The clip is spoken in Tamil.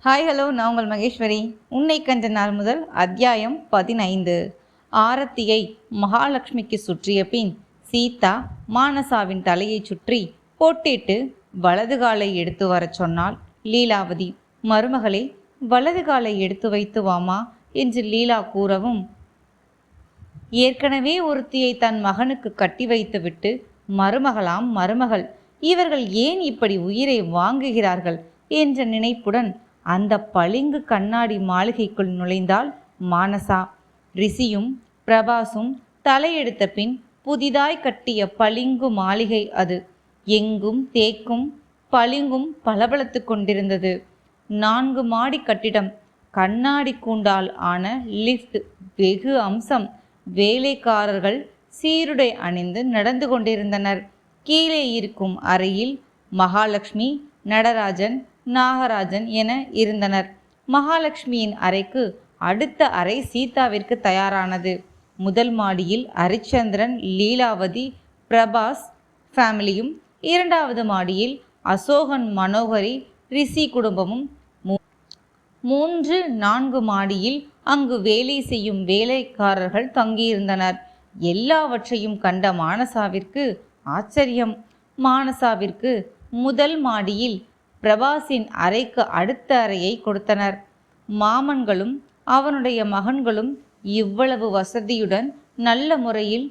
ஹாய் ஹலோ, நான் உங்கள் மகேஸ்வரி. உன்னை கண்ட நாள் முதல் அத்தியாயம் 15. ஆரத்தியை மகாலட்சுமிக்கு சுற்றிய பின் சீதா மானசாவின் தலையை சுற்றி போட்டிட்டு வலது காலை எடுத்து வரச் சொன்னாள் லீலாவதி. மருமகளே, வலது காலை எடுத்து வைத்து வாமா என்று லீலா கூறவும், ஏற்கனவே ஒருத்தியை தன் மகனுக்கு கட்டி வைத்துவிட்டு மருமகளாம் மருமகள், இவர்கள் ஏன் இப்படி உயிரை வாங்குகிறார்கள் என்ற நினைப்புடன் அந்த பளிங்கு கண்ணாடி மாளிகைக்குள் நுழைந்தாள் மானசா. ரிஷியும் பிரபாசும் தலையெடுத்த பின் புதிதாய் கட்டிய பளிங்கு மாளிகை அது. எங்கும் தேக்கும் பளிங்கும் பளபளத்து கொண்டிருந்தது. 4 மாடி கட்டிடம். கண்ணாடி கூண்டால் ஆன லிஃப்ட், வெகு அம்சம். வேலைக்காரர்கள் சீருடை அணிந்து நடந்து கொண்டிருந்தனர். கீழே இருக்கும் அறையில் மகாலட்சுமி, நடராஜன், நாகராஜன் என இருந்தனர். மகாலட்சுமியின் அறைக்கு அடுத்த அறை சீதாவிற்கு தயாரானது. முதல் மாடியில் ஹரிச்சந்திரன், லீலாவதி, பிரபாஸ் ஃபேமிலியும், 2வது மாடியில் அசோகன், மனோகரி, ரிஷி குடும்பமும், 3, 4 மாடியில் அங்கு வேலை செய்யும் வேலைக்காரர்கள் தங்கியிருந்தனர். எல்லாவற்றையும் கண்ட மானசாவிற்கு ஆச்சரியம். மானசாவிற்கு முதல் மாடியில் பிரபாஸின் அறைக்கு அடுத்த அறையை கொடுத்தனர். மாமன்களும் அவனுடைய மகன்களும் இவ்வளவு வசதியுடன் நல்ல முறையில்